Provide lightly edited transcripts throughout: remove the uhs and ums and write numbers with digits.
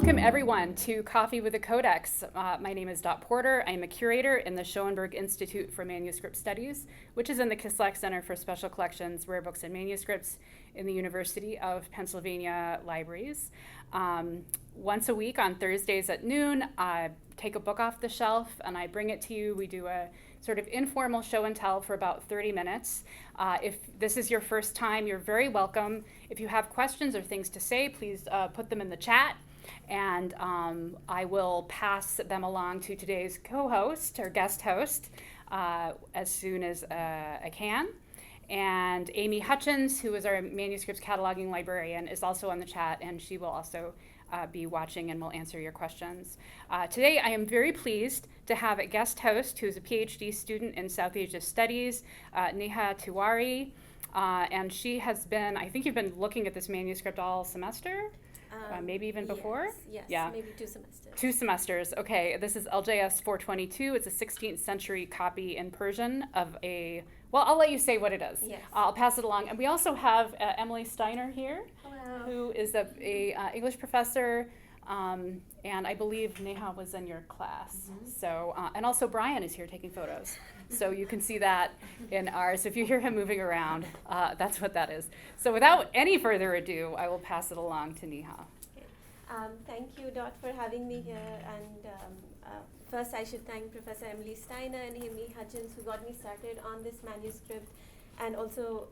Welcome everyone to Coffee with a Codex. My name is Dot Porter. I am a curator in the Schoenberg Institute for Manuscript Studies, which is in the Kislak Center for Special Collections, Rare Books and Manuscripts in the University of Pennsylvania Libraries. Once a week on Thursdays at noon, I take a book off the shelf and I bring it to you. We do a sort of informal show and tell for about 30 minutes. If this is your first time, you're very welcome. If you have questions or things to say, please put them in the chat, and I will pass them along to today's co-host or guest host as soon as I can. And Amy Hutchins, who is our manuscripts cataloging librarian, is also on the chat, and she will also be watching and will answer your questions. Today I am very pleased to have a guest host who is a PhD student in South Asia Studies, Neha Tiwari, and she has been, I think you've been looking at this manuscript all semester? Maybe even before? Yes, yeah. Maybe 2 semesters. 2 semesters, okay. This is LJS 422. It's a 16th century copy in Persian of a, well, I'll let you say what it is. Yes. I'll pass it along. And we also have Emily Steiner here. Hello. Who is a English professor, and I believe Neha was in your class. Mm-hmm. So, and also Brian is here taking photos. So you can see that in ours. If you hear him moving around, that's what that is. So without any further ado, I will pass it along to Neha. Okay. Thank you, Dot, for having me here. And first, I should thank Professor Emily Steiner and Amy Hutchins, who got me started on this manuscript, and also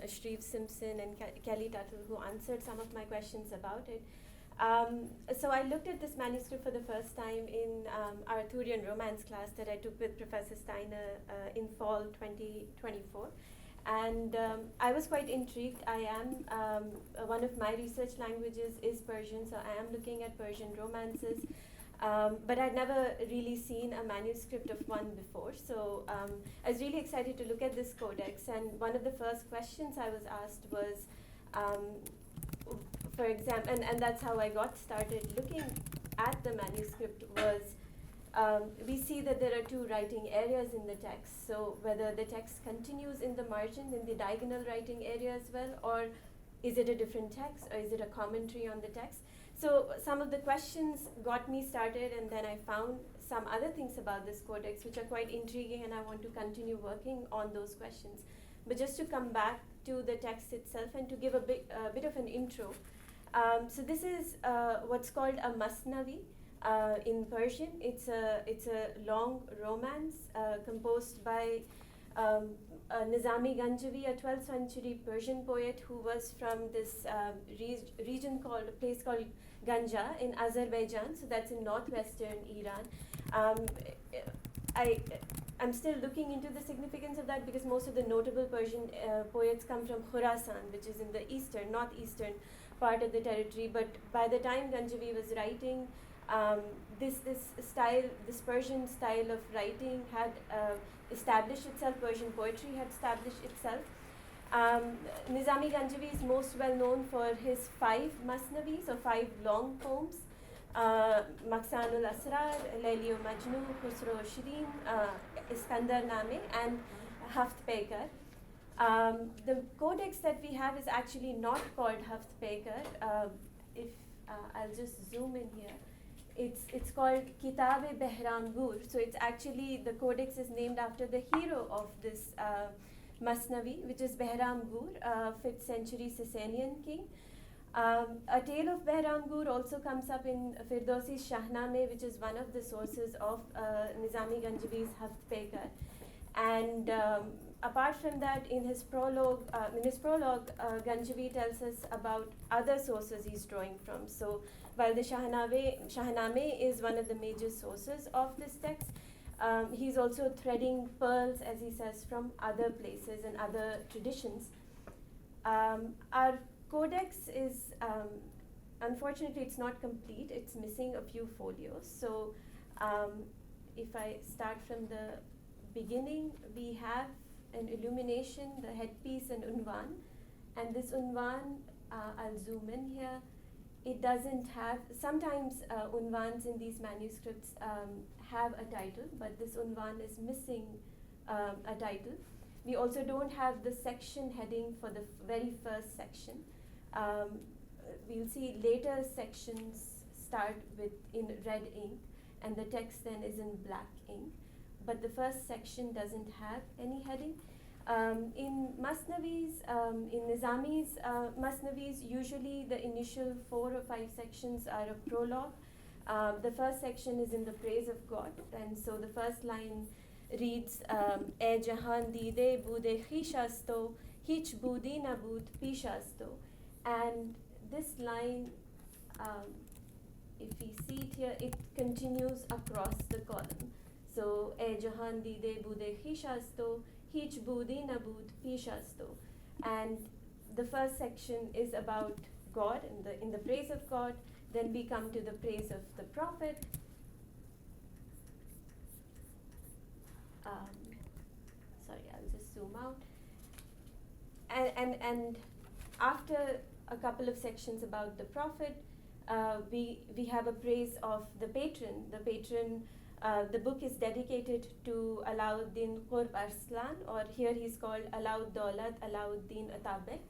Shreve Simpson and Kelly Tuttle, who answered some of my questions about it. So I looked at this manuscript for the first time in our Arthurian Romance class that I took with Professor Steiner in fall 2024. And I was quite intrigued. I am, one of my research languages is Persian, so I am looking at Persian romances. But I'd never really seen a manuscript of one before. So I was really excited to look at this codex. And one of the first questions I was asked was, for example, and that's how I got started looking at the manuscript, was we see that there are 2 writing areas in the text. So whether the text continues in the margin, in the diagonal writing area as well, or is it a different text, or is it a commentary on the text? So some of the questions got me started, and then I found some other things about this codex which are quite intriguing, and I want to continue working on those questions. But just to come back to the text itself and to give a bit of an intro. So this is what's called a masnavi in Persian. It's a long romance composed by Nizami Ganjavi, a 12th century Persian poet who was from this region called, a place called Ganja in Azerbaijan, so that's in northwestern Iran. I'm still looking into the significance of that because most of the notable Persian poets come from Khurasan, which is in the northeastern part of the territory. But by the time Ganjavi was writing, this Persian style of writing had established itself. Persian poetry had established itself. Nizami Ganjavi is most well known for his 5 masnavis, or 5 long poems. Maqsanul Asrar, Layli o Majnu, Khusro o Shirin, Iskandar Name, and Haft Peykar. The codex that we have is actually not called Haft Peykar. If I'll just zoom in here. It's called Kitab-e Behram Gur. So it's actually, the codex is named after the hero of this Masnavi, which is Behram Gur, 5th century Sasanian king. A tale of Behram Gur also comes up in Firdausi's Shahnameh, which is one of the sources of Nizami Ganjavi's Haft Peykar. And apart from that, in his prologue, Ganjavi tells us about other sources he's drawing from. So while the Shahnameh is one of the major sources of this text, he's also threading pearls, as he says, from other places and other traditions. Our codex is, unfortunately, it's not complete. It's missing a few folios. So if I start from the beginning, we have an illumination, the headpiece, and unvan. And this unvan, I'll zoom in here. It doesn't have, sometimes unvans in these manuscripts have a title, but this unvan is missing a title. We also don't have the section heading for the very first section. We'll see later sections start with in red ink, and the text then is in black ink. But the first section doesn't have any heading. In Masnavis, in Nizami's Masnavis, usually the initial 4 or 5 sections are a prologue. The first section is in the praise of God, and so the first line reads, "E jahan dide bude khishasto, hich budi nabud pishasto." And this line, if we see it here, it continues across the column. So, "E jahan dide bude khishasto, hich budi nabud pishasto." And the first section is about God, in the praise of God. Then we come to the praise of the prophet. Sorry, I'll just zoom out. And after a couple of sections about the prophet, we have a praise of the patron. The patron, the book is dedicated to Alauddin Qurb Arslan, or here he's called Alaud Daulat Alauddin Atabek.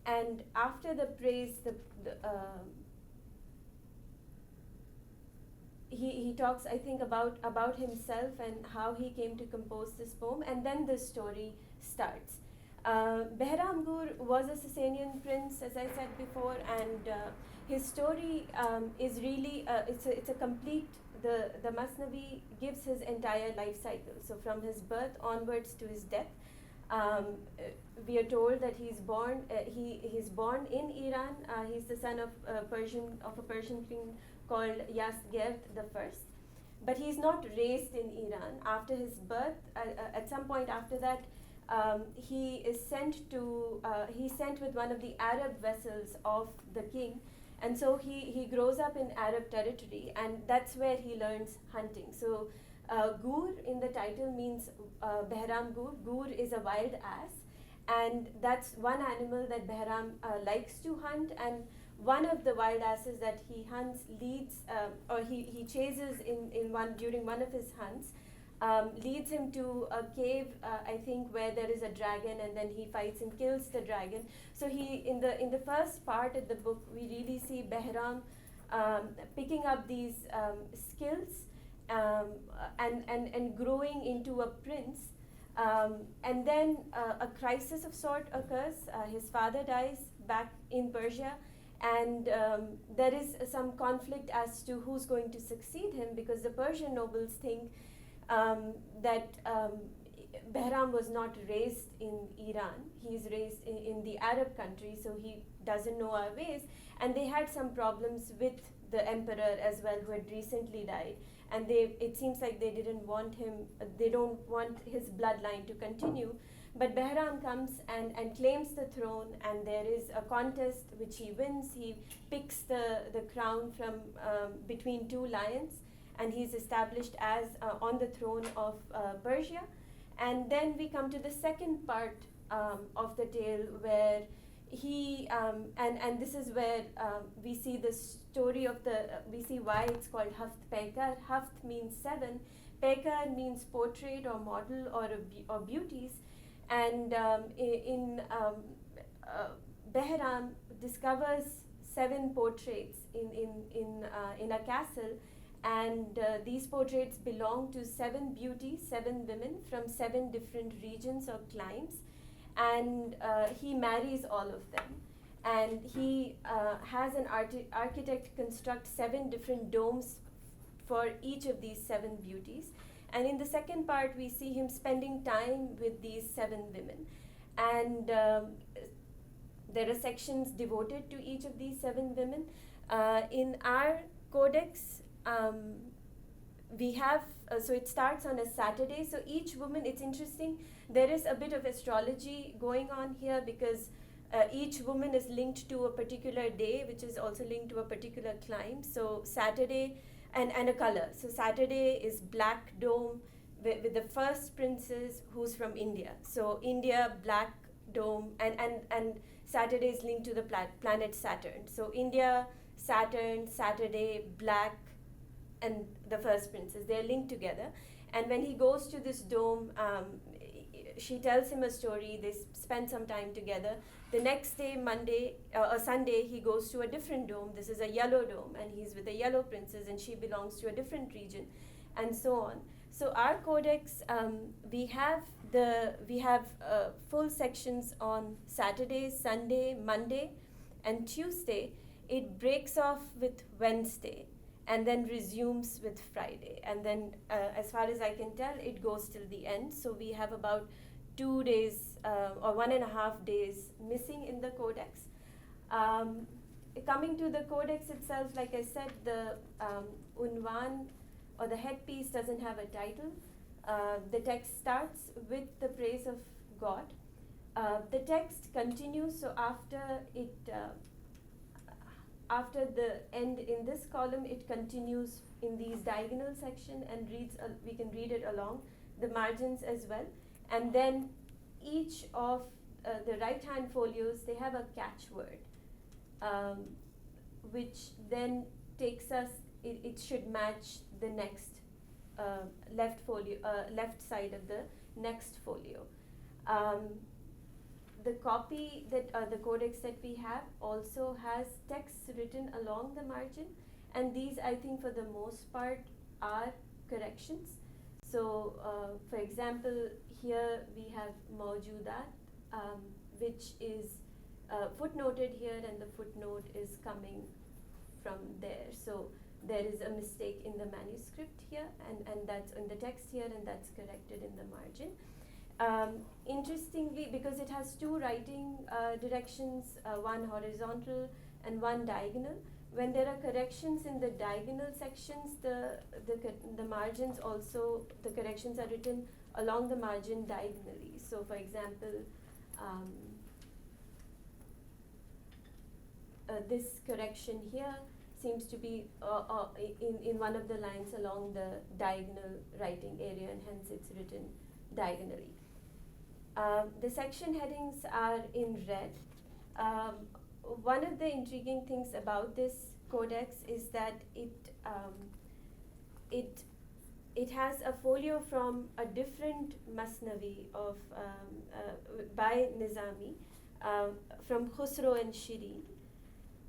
And after the praise, he talks, I think, about himself and how he came to compose this poem, and then the story starts. Behram Gur was a Sasanian prince, as I said before, and his story is really it's a complete. The Masnavi gives his entire life cycle. So from his birth onwards to his death. We are told that he's born born in Iran. He's the son of a Persian king called Yazdgerd I. But he's not raised in Iran. After his birth, at some point after that, he is sent with one of the Arab vessels of the king, and so he grows up in Arab territory, and that's where he learns hunting. So Gur in the title means Behram Gur. Gur is a wild ass, and that's one animal that Behram likes to hunt. And one of the wild asses that he hunts leads, or he chases during one of his hunts, leads him to a cave, I think, where there is a dragon, and then he fights and kills the dragon. So in the first part of the book, we really see Behram picking up these skills. And growing into a prince, and then a crisis of sort occurs. His father dies back in Persia, and there is some conflict as to who's going to succeed him, because the Persian nobles think that Behram was not raised in Iran. He's raised in the Arab country, so he doesn't know our ways. And they had some problems with the emperor as well, who had recently died. And it seems like they didn't want him, they don't want his bloodline to continue. But Behram comes and claims the throne, and there is a contest which he wins. He picks the crown from between two lions, and he's established as on the throne of Persia. And then we come to the second part of the tale, where he and this is where we see the story of we see why it's called Haft Pekar. Haft means 7, Pekar means portrait or model or beauties, and Behram discovers 7 portraits in a castle, and these portraits belong to 7 beauties, 7 women from 7 different regions or climes. And he marries all of them, and he has an architect construct 7 different domes for each of these 7 beauties. And in the second part, we see him spending time with these 7 women, and there are sections devoted to each of these 7 women. In our codex, we have, so it starts on a Saturday. So each woman, it's interesting, there is a bit of astrology going on here, because each woman is linked to a particular day, which is also linked to a particular clime. So Saturday, and a color. So Saturday is black dome with the first princess, who's from India. So India, black dome, and Saturday is linked to the planet Saturn. So India, Saturn, Saturday, black, and the first princess, they're linked together. And when he goes to this dome, she tells him a story, they spend some time together. The next day, Sunday, he goes to a different dome. This is a yellow dome, and he's with a yellow princess, and she belongs to a different region, and so on. So our codex, we have full sections on Saturday, Sunday, Monday, and Tuesday. It breaks off with Wednesday, and then resumes with Friday. And then, as far as I can tell, it goes till the end. So we have about 2 days or 1.5 days missing in the codex. Coming to the codex itself, like I said, the unvan or the headpiece doesn't have a title. The text starts with the praise of God. The text continues, so after the end in this column, it continues in these diagonal section and reads. We can read it along the margins as well. And then each of the right-hand folios, they have a catchword, which then takes us. It should match the next left side of the next folio. The copy the codex that we have also has text written along the margin, and these, I think, for the most part are corrections. So, for example, here we have mawjudat, which is footnoted here, and the footnote is coming from there. So there is a mistake in the manuscript here, and that's in the text here, and that's corrected in the margin. Interestingly, because it has two writing directions, one horizontal and one diagonal, when there are corrections in the diagonal sections, the margins also, the corrections are written along the margin diagonally. So, for example, this correction here seems to be in one of the lines along the diagonal writing area, and hence it's written diagonally. The section headings are in red. One of the intriguing things about this codex is that it has a folio from a different Masnavi by Nizami, from Khusro and Shirin,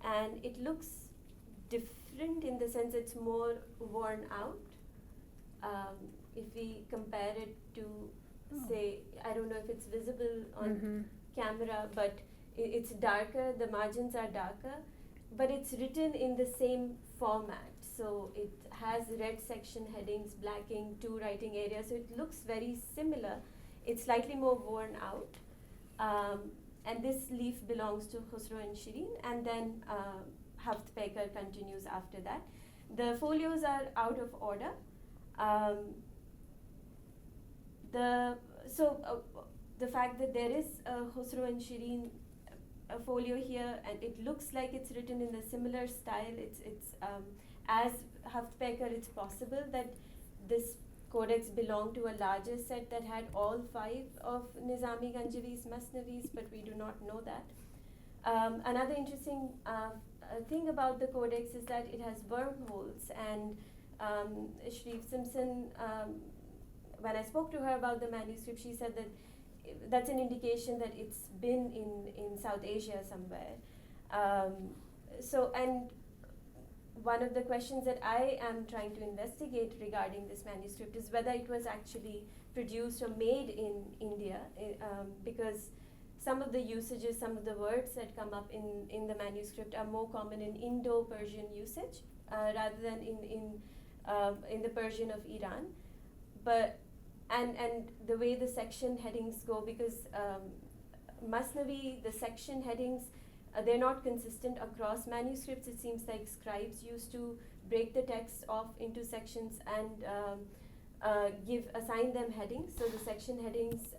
and it looks different in the sense it's more worn out. If we compare it to, say, I don't know if it's visible on camera, but it's darker, the margins are darker, but it's written in the same format. So it has red section headings, blacking, two writing areas, so it looks very similar. It's slightly more worn out. And this leaf belongs to Khusro and Shirin, and then Haftpekar continues after that. The folios are out of order. The fact that there is a Khusro and Shirin folio here, and it looks like it's written in a similar style. It's as Haftpekar, it's possible that this codex belonged to a larger set that had all 5 of Nizami Ganjavi's Masnavis, but we do not know that. Another interesting thing about the codex is that it has wormholes, and Shreve Simpson, when I spoke to her about the manuscript, she said that that's an indication that it's been in South Asia somewhere. And one of the questions that I am trying to investigate regarding this manuscript is whether it was actually produced or made in India, because some of the usages, some of the words that come up in the manuscript are more common in Indo-Persian usage rather than in the Persian of Iran. And the way the section headings go, because Masnavi, the section headings, they're not consistent across manuscripts. It seems like scribes used to break the text off into sections and assign them headings. So the section headings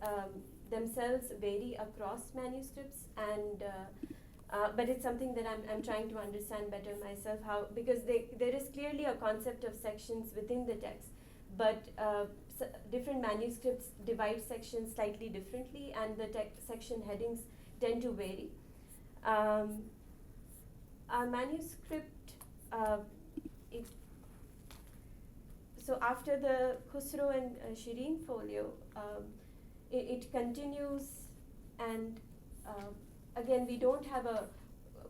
themselves vary across manuscripts, and but it's something that I'm trying to understand better myself, because there is clearly a concept of sections within the text, but different manuscripts divide sections slightly differently, and the section headings tend to vary. Our manuscript, so after the Khusro and Shirin folio, it continues, and again, we don't have a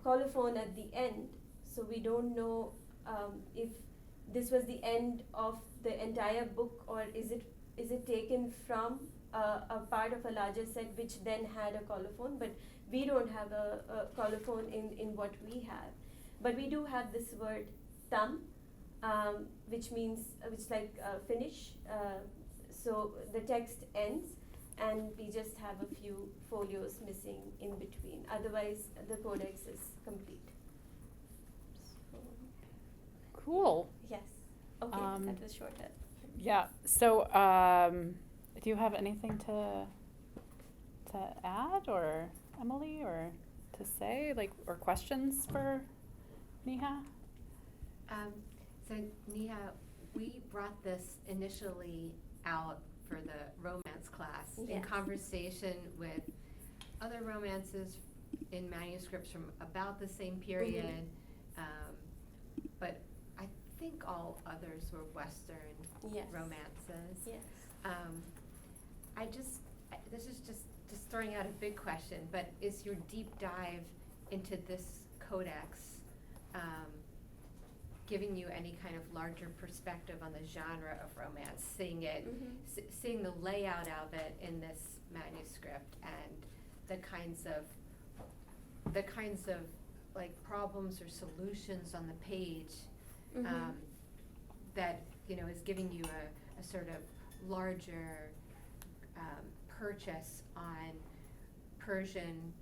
colophon at the end, so we don't know if this was the end of the entire book, or is it taken from a part of a larger set which then had a colophon, but we don't have a colophon in what we have. But we do have this word tam, which means, which like finish. So the text ends, and we just have a few folios missing in between. Otherwise, the codex is complete. So, Cool. yes. Okay, that was shorter. Yeah. So, do you have anything to add, or Emily, or to say, like, or questions for Neha? So Neha, we brought this initially out for the romance class in Yes. conversation with other romances in manuscripts from about the same period, but I think all others were Western Yes. romances. Yes. This is just throwing out a big question, but is your deep dive into this codex giving you any kind of larger perspective on the genre of romance, seeing it, seeing the layout of it in this manuscript, and the kinds of like problems or solutions on the page that is giving you a sort of larger purchase on Persian,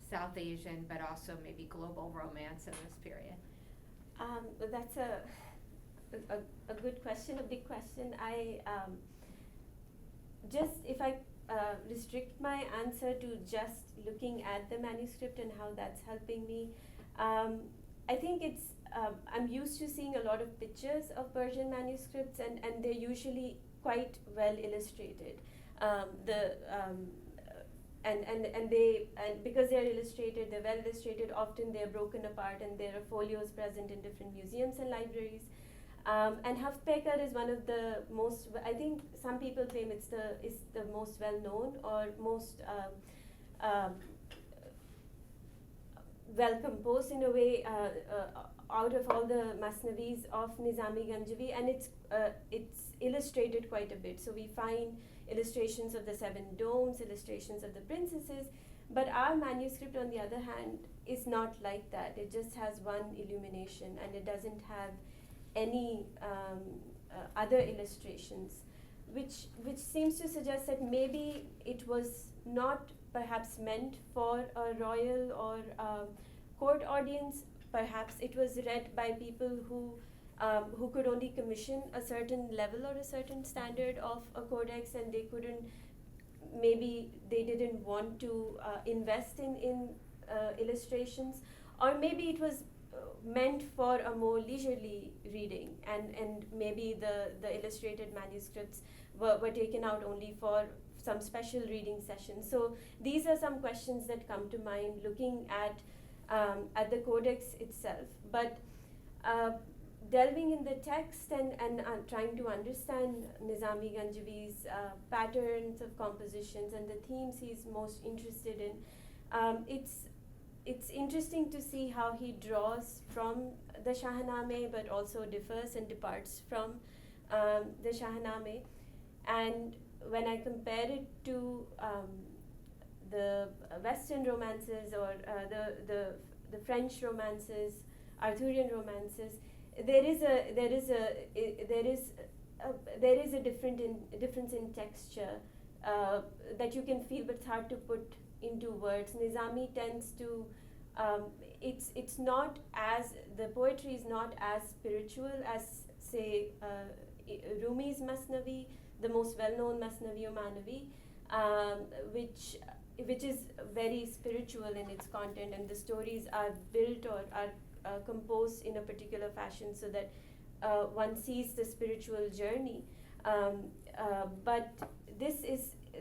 South Asian, but also maybe global romance in this period? That's a good question, a big question. If I restrict my answer to just looking at the manuscript and how that's helping me, I think it's, I'm used to seeing a lot of pictures of Persian manuscripts, and they're usually quite well illustrated. And because they're illustrated, they're well illustrated, often they're broken apart, and there are folios present in different museums and libraries. And Hafpekar is one of the most, I think some people claim it's the most well known or most well composed in a way out of all the Masnavis of Nizami Ganjavi, and it's illustrated quite a bit. So we find illustrations of the 7 domes, illustrations of the princesses, but our manuscript, on the other hand, is not like that. It just has one illumination, and it doesn't have any other illustrations, which seems to suggest that maybe it was not perhaps meant for a royal or court audience. Perhaps it was read by people who could only commission a certain level or a certain standard of a codex, and maybe they didn't want to invest in illustrations, or maybe it was meant for a more leisurely reading, and maybe the illustrated manuscripts were taken out only for some special reading sessions. So these are some questions that come to mind looking at the codex itself. But delving in the text and trying to understand Nizami Ganjavi's patterns of compositions and the themes he's most interested in, it's interesting to see how he draws from the Shahnameh but also differs and departs from the Shahnameh. And when I compare it to the Western romances or the French romances, Arthurian romances, there is a difference in texture that you can feel, but it's hard to put into words. Nizami tends to it's not as, the poetry is not as spiritual as, say, Rumi's Masnavi, the most well-known Masnavi or Manavi, which is very spiritual in its content, and the stories are built or are composed in a particular fashion so that one sees the spiritual journey. But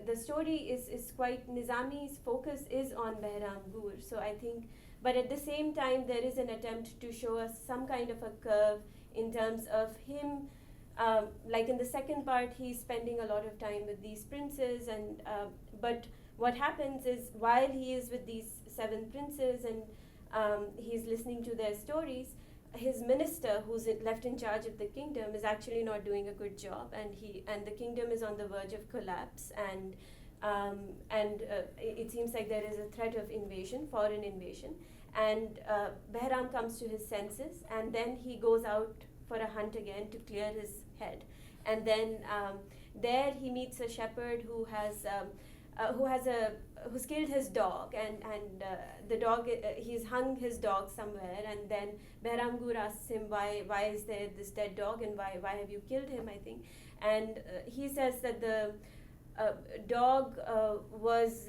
the story is quite, Nizami's focus is on Bahram Gur. So I think, but at the same time, there is an attempt to show us some kind of a curve in terms of him like in the second part, he's spending a lot of time with these princes, and but what happens is while he is with these 7 princes and he's listening to their stories, his minister, who's left in charge of the kingdom, is actually not doing a good job, and the kingdom is on the verge of collapse, and it seems like there is a threat of invasion, foreign invasion, and Bahram comes to his senses, and then he goes out for a hunt again to clear his head, and then there he meets a shepherd who's killed his dog, and the dog, he's hung his dog somewhere, and then Behram Gur asks him why is there this dead dog, and why have you killed him, I think, and he says that the dog was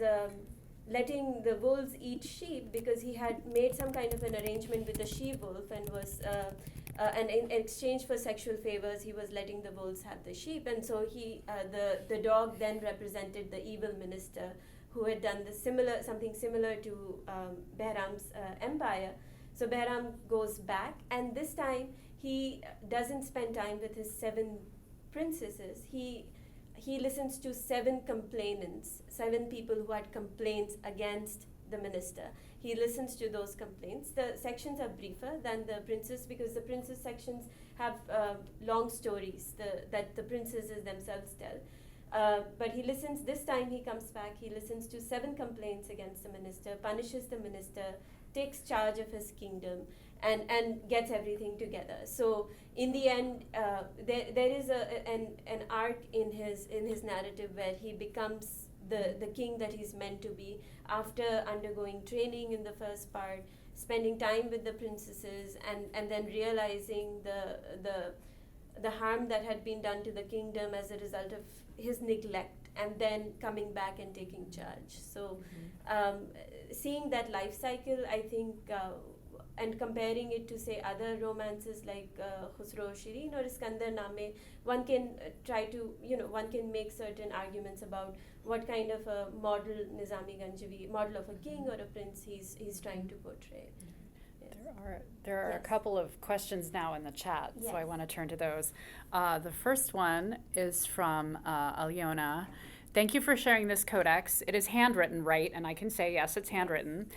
letting the wolves eat sheep because he had made some kind of an arrangement with the she-wolf, and was and in exchange for sexual favors he was letting the wolves have the sheep, and so the dog then represented the evil minister who had done something similar to Behram's empire. So Behram goes back, and this time he doesn't spend time with his 7 princesses. He listens to 7 complainants, 7 people who had complaints against the minister. He listens to those complaints. The sections are briefer than the princes, because the princes sections have long stories that the princesses themselves tell. But he listens, this time he comes back, he listens to 7 complaints against the minister, punishes the minister, takes charge of his kingdom, and gets everything together. So in the end, there is an arc in his narrative where he becomes the king that he's meant to be after undergoing training in the first part, spending time with the princesses, and then realizing the harm that had been done to the kingdom as a result of his neglect, and then coming back and taking charge. So seeing that life cycle, I think, and comparing it to, say, other romances like Khusro Shirin or Iskandar Name, one can one can make certain arguments about what kind of a model Nizami Ganjavi, model of a king or a prince he's trying to portray. Yes. There are Yes. a couple of questions now in the chat, so I Yes. want to turn to those. The first one is from Alyona. Thank you for sharing this codex. It is handwritten, right? And I can say, yes, it's handwritten.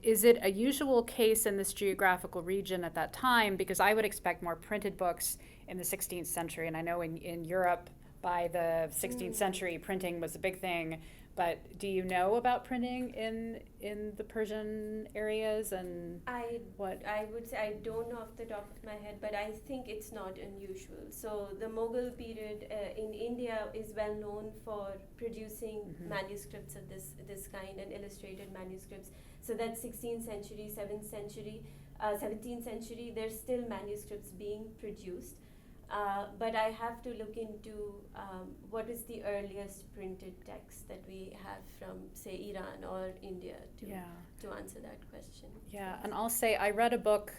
Is it a usual case in this geographical region at that time? Because I would expect more printed books in the 16th century. And I know in Europe, by the 16th century, printing was a big thing. But do you know about printing in the Persian areas, and I would say I don't know off the top of my head, but I think it's not unusual. So the Mughal period in India is well known for producing manuscripts of this kind, and illustrated manuscripts. So that's 16th century, 7th century, 17th century. There's still manuscripts being produced. But I have to look into what is the earliest printed text that we have from, say, Iran or India to answer that question. Yeah, and I'll say I read a book,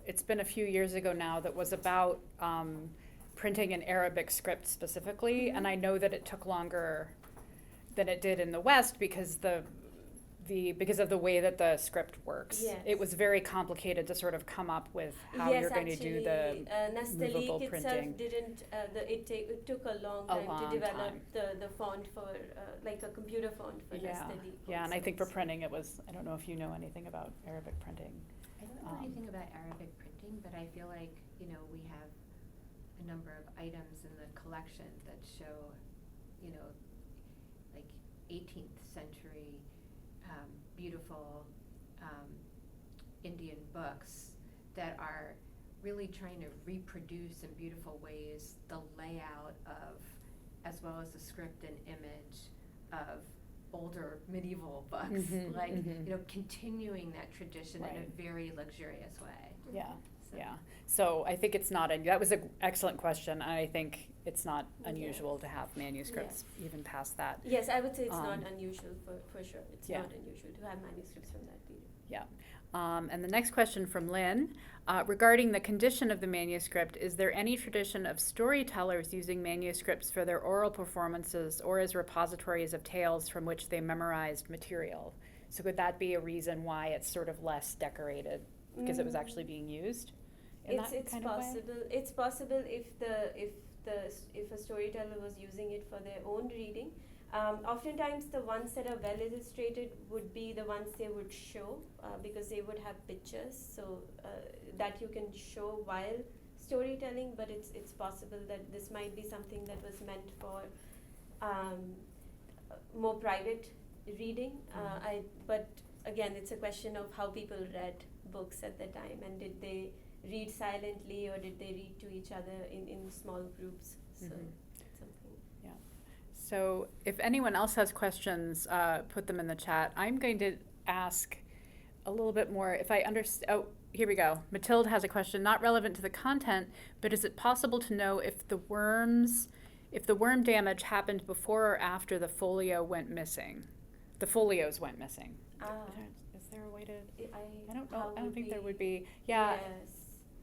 it's been a few years ago now, that was about printing in Arabic script specifically, and I know that it took longer than it did in the West because because of the way that the script works. Yes. It was very complicated to sort of come up with how you're going to do the movable Nastaliq printing. itself didn't, it took a long time to develop the font for, like a computer font for Nastaliq. Yeah, and I also. think for printing it was, I don't know if you know anything about Arabic printing. I don't know anything about Arabic printing, but I feel like, we have a number of items in the collection that show, like 18th century beautiful Indian books that are really trying to reproduce in beautiful ways the layout of, as well as the script and image of older medieval books, continuing that tradition in a very luxurious way. Yeah. Yeah, so I think it's not, that was an excellent question, and I think it's not unusual to have manuscripts even past that. Yes, I would say it's not unusual for sure. It's not unusual to have manuscripts from that period. Yeah. And the next question from Lynn, regarding the condition of the manuscript, is there any tradition of storytellers using manuscripts for their oral performances or as repositories of tales from which they memorized material? So could that be a reason why it's sort of less decorated, because it was actually being used in it's that kind of way? possible. It's possible if a storyteller was using it for their own reading. Oftentimes, the ones that are well illustrated would be the ones they would show because they would have pictures, so that you can show while storytelling. But it's possible that this might be something that was meant for more private reading. But again, it's a question of how people read books at the time, and did they read silently or did they read to each other in small groups? So something. Yeah. So if anyone else has questions, put them in the chat. I'm going to ask a little bit more. If I understand, oh, here we go. Matilde has a question, not relevant to the content, but is it possible to know if the worm damage happened before or after the folio went missing? The folios went missing. Is there a way to? I don't know. I don't think there would be. Yeah. Yes.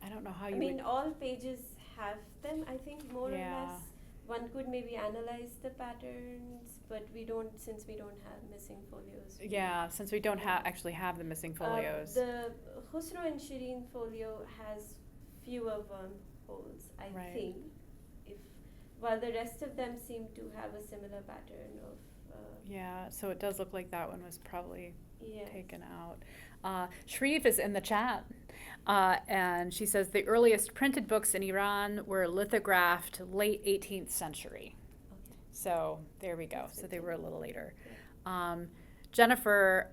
I don't know how you. I mean, all pages have them. I think more Yeah. or less. One could maybe analyze the patterns, but since we don't have missing folios. Yeah, since we don't actually have the missing folios. The Khusro and Shireen folio has fewer wormholes, I Right. think. While the rest of them seem to have a similar pattern of. Yeah, so it does look like that one was probably Yes. taken out. Shreve is in the chat, and she says the earliest printed books in Iran were lithographed late 18th century. Okay. So there we go. That's So good they to were a know. little later. Yeah. Jennifer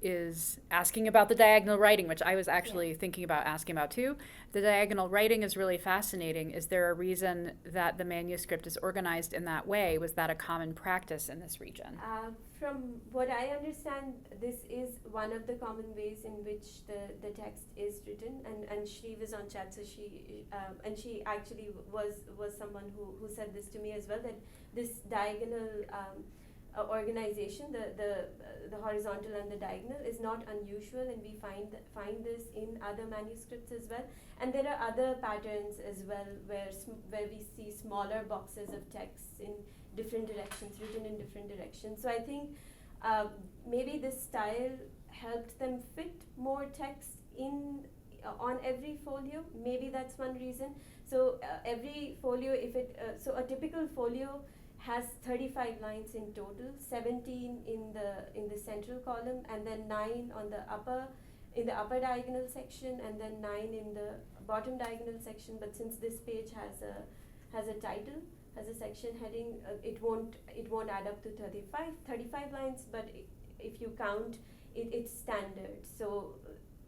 is asking about the diagonal writing, which I was actually thinking about asking about too. The diagonal writing is really fascinating. Is there a reason that the manuscript is organized in that way? Was that a common practice in this region? From what I understand, this is one of the common ways in which the text is written, and Shreve is on chat, so she actually was someone who said this to me as well, that this diagonal organization, the horizontal and the diagonal, is not unusual, and we find this in other manuscripts as well. And there are other patterns as well where we see smaller boxes of text in different directions, written in different directions. So I think maybe this style helped them fit more text on every folio. Maybe that's one reason. So every folio, so a typical folio has 35 lines in total, 17 in the central column, and then 9 on the upper diagonal section, and then 9 in the bottom diagonal section. But since this page has a title, has a section heading, it won't add up to 35 lines. But if you count, it's standard. So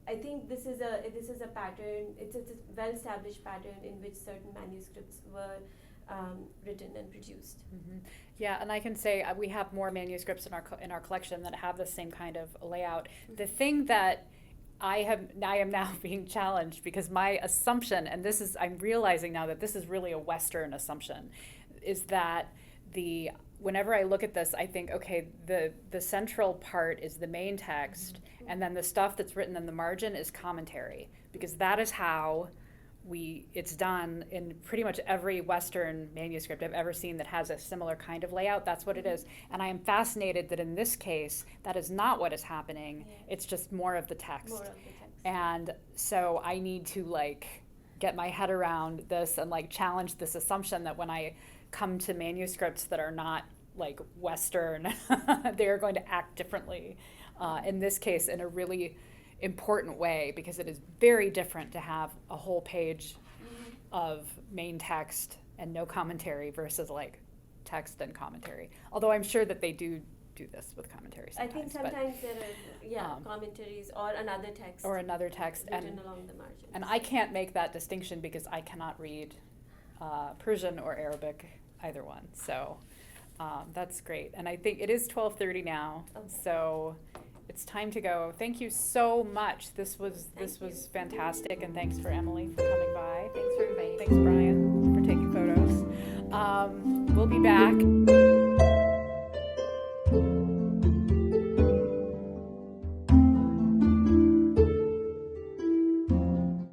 I think this is a pattern. It's a well-established pattern in which certain manuscripts were written and produced. Mm-hmm. Yeah, and I can say we have more manuscripts in our collection that have the same kind of layout. Mm-hmm. The thing that I am now being challenged, because my assumption, and I'm realizing now that this is really a Western assumption, is that whenever I look at this, I think, okay, the central part is the main text, mm-hmm. and then the stuff that's written in the margin is commentary, because that is how it's done in pretty much every Western manuscript I've ever seen that has a similar kind of layout. That's what it is. And I am fascinated that in this case, that is not what is happening. Yeah. It's just more of the text. And so I need to get my head around this and challenge this assumption that when I come to manuscripts that are not Western, they're going to act differently. In this case, in a really important way, because it is very different to have a whole page mm-hmm. of main text and no commentary versus text and commentary. Although I'm sure that they do this with commentary sometimes. I think sometimes there are commentaries or another text. Written along the margins. And I can't make that distinction because I cannot read Persian or Arabic, either one. So that's great. And I think it is 12:30 now. Okay. So it's time to go. Thank you so much. This was fantastic, and thanks for Emily for coming by. Thanks for inviting me. Thanks Brian for taking photos. We'll be back.